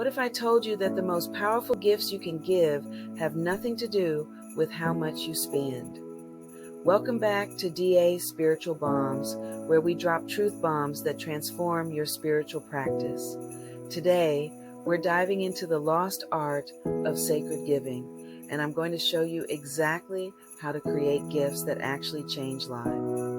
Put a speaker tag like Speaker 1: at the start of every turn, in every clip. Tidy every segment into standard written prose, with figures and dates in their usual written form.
Speaker 1: What if I told you that the most powerful gifts you can give have nothing to do with how much you spend? Welcome back to DaSpiritual Bombs, where we drop truth bombs that transform your spiritual practice. Today, we're diving into the lost art of sacred giving, and I'm going to show you exactly how to create gifts that actually change lives.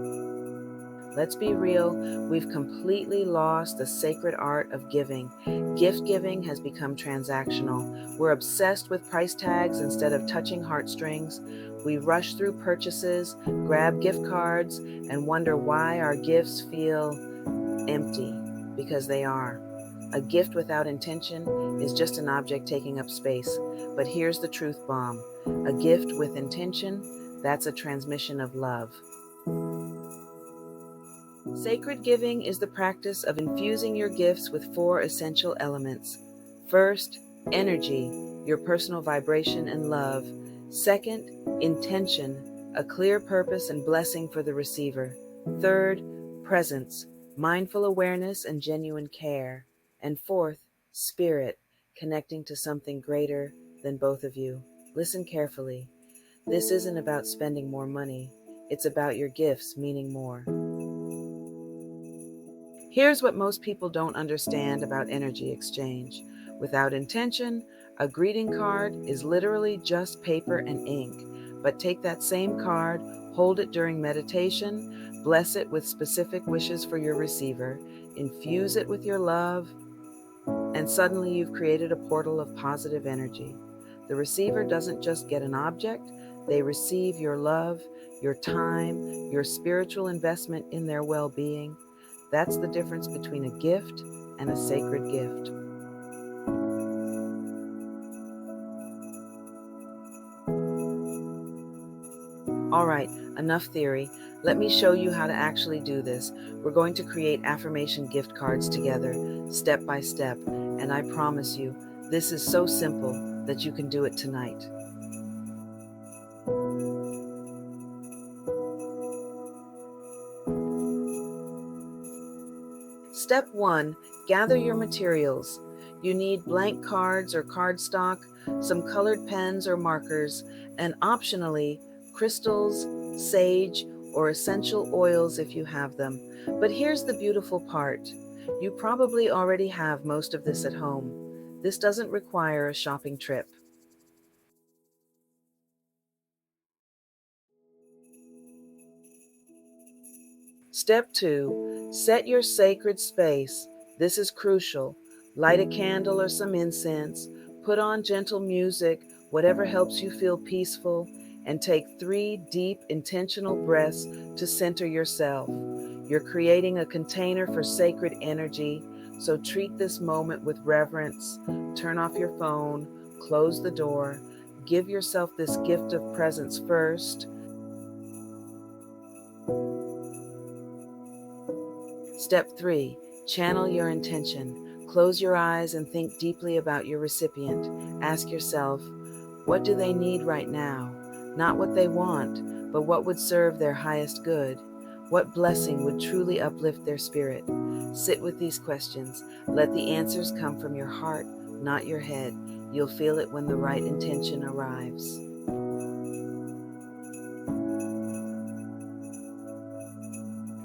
Speaker 1: Let's be real, we've completely lost the sacred art of giving. Gift giving has become transactional. We're obsessed with price tags instead of touching heartstrings. We rush through purchases, grab gift cards, and wonder why our gifts feel empty, because they are. A gift without intention is just an object taking up space. But here's the truth bomb. A gift with intention, that's a transmission of love. Sacred giving is the practice of infusing your gifts with 4 essential elements. First, energy, your personal vibration and love. Second, intention, a clear purpose and blessing for the receiver. Third, presence, mindful awareness and genuine care. And fourth, spirit, connecting to something greater than both of you. Listen carefully. This isn't about spending more money. It's about your gifts meaning more. Here's what most people don't understand about energy exchange. Without intention, a greeting card is literally just paper and ink. But take that same card, hold it during meditation, bless it with specific wishes for your receiver, infuse it with your love, and suddenly you've created a portal of positive energy. The receiver doesn't just get an object, they receive your love, your time, your spiritual investment in their well-being. That's the difference between a gift and a sacred gift. All right, enough theory. Let me show you how to actually do this. We're going to create affirmation gift cards together, step by step, and I promise you, this is so simple that you can do it tonight. Step 1, gather your materials. You need blank cards or cardstock, some colored pens or markers, and optionally, crystals, sage, or essential oils if you have them. But here's the beautiful part. You probably already have most of this at home. This doesn't require a shopping trip. Step 2, set your sacred space. This is crucial. Light a candle or some incense, put on gentle music, whatever helps you feel peaceful, and take 3 deep, intentional breaths to center yourself. You're creating a container for sacred energy, so treat this moment with reverence. Turn off your phone, close the door, give yourself this gift of presence first. Step 3, channel your intention. Close your eyes and think deeply about your recipient. Ask yourself, what do they need right now? Not what they want, but what would serve their highest good? What blessing would truly uplift their spirit? Sit with these questions. Let the answers come from your heart, not your head. You'll feel it when the right intention arrives.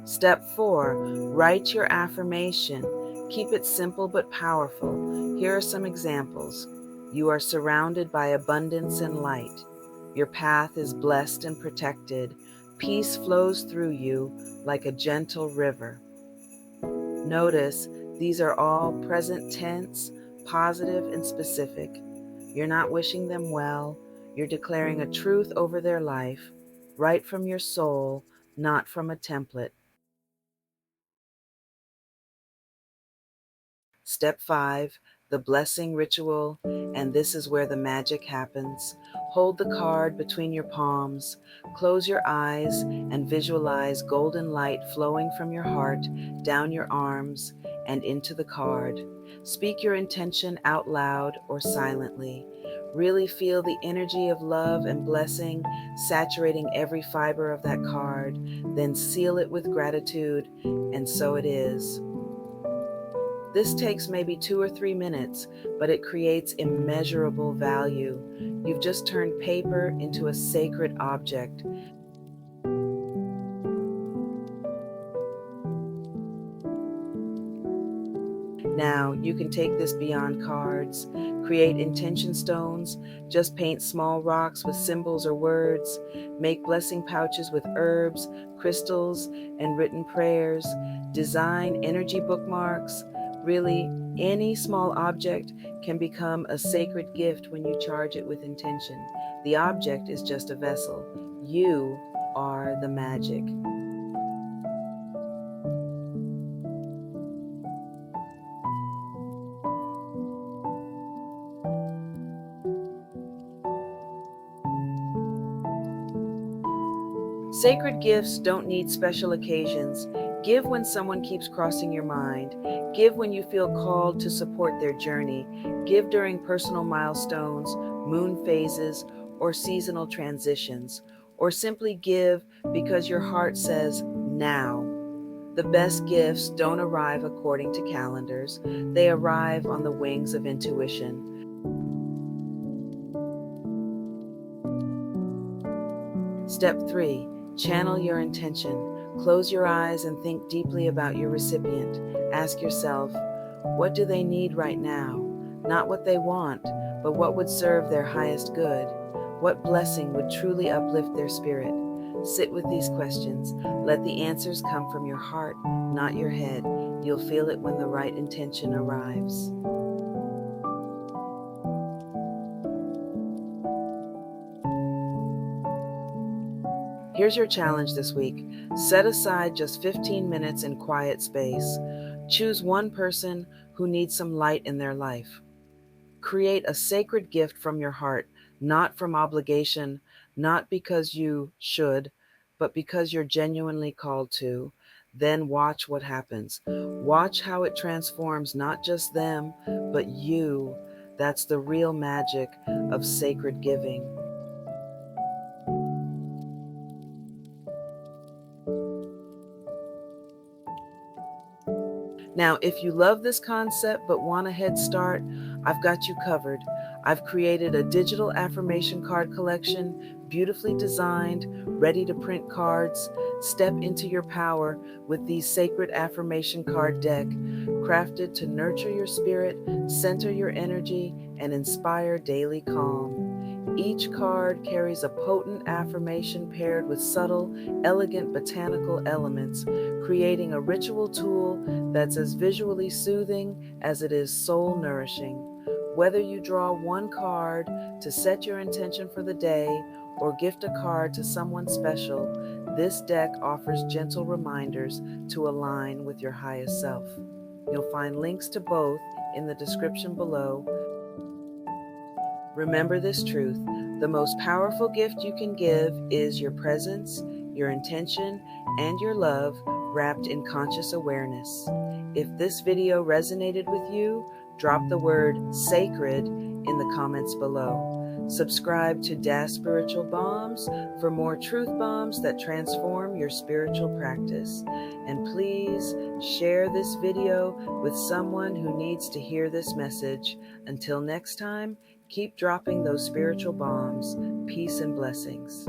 Speaker 1: Step 4, write your affirmation. Keep it simple but powerful. Here are some examples. You are surrounded by abundance and light. Your path is blessed and protected. Peace flows through you like a gentle river. Notice these are all present tense, positive and specific. You're not wishing them well. You're declaring a truth over their life, right from your soul, not from a template. Step 5, the blessing ritual, and this is where the magic happens. Hold the card between your palms, close your eyes, and visualize golden light flowing from your heart, down your arms, and into the card. Speak your intention out loud or silently. Really feel the energy of love and blessing saturating every fiber of that card, then seal it with gratitude, and so it is. This takes maybe 2 or 3 minutes, but it creates immeasurable value. You've just turned paper into a sacred object. Now, you can take this beyond cards, create intention stones, just paint small rocks with symbols or words, make blessing pouches with herbs, crystals, and written prayers, design energy bookmarks. Really, any small object can become a sacred gift when you charge it with intention. The object is just a vessel. You are the magic. Sacred gifts don't need special occasions. Give when someone keeps crossing your mind. Give when you feel called to support their journey. Give during personal milestones, moon phases, or seasonal transitions. Or simply give because your heart says, now. The best gifts don't arrive according to calendars, they arrive on the wings of intuition. Step 3. Channel your intention. Close your eyes and think deeply about your recipient. Ask yourself, what do they need right now? Not what they want, but what would serve their highest good? What blessing would truly uplift their spirit? Sit with these questions. Let the answers come from your heart, not your head. You'll feel it when the right intention arrives. Here's your challenge this week. Set aside just 15 minutes in quiet space. Choose one person who needs some light in their life. Create a sacred gift from your heart, not from obligation, not because you should, but because you're genuinely called to. Then watch what happens. Watch how it transforms not just them, but you. That's the real magic of sacred giving. Now, if you love this concept but want a head start, I've got you covered. I've created a digital affirmation card collection, beautifully designed, ready to print cards. Step into your power with these sacred affirmation card deck, crafted to nurture your spirit, center your energy, and inspire daily calm. Each card carries a potent affirmation paired with subtle, elegant botanical elements, creating a ritual tool that's as visually soothing as it is soul nourishing. Whether you draw one card to set your intention for the day or gift a card to someone special, this deck offers gentle reminders to align with your highest self. You'll find links to both in the description below. Remember this truth: the most powerful gift you can give is your presence, your intention, and your love wrapped in conscious awareness. If this video resonated with you, drop the word sacred in the comments below. Subscribe to DaSpiritual Bombs for more truth bombs that transform your spiritual practice. And please share this video with someone who needs to hear this message. Until next time, keep dropping those spiritual bombs. Peace and blessings.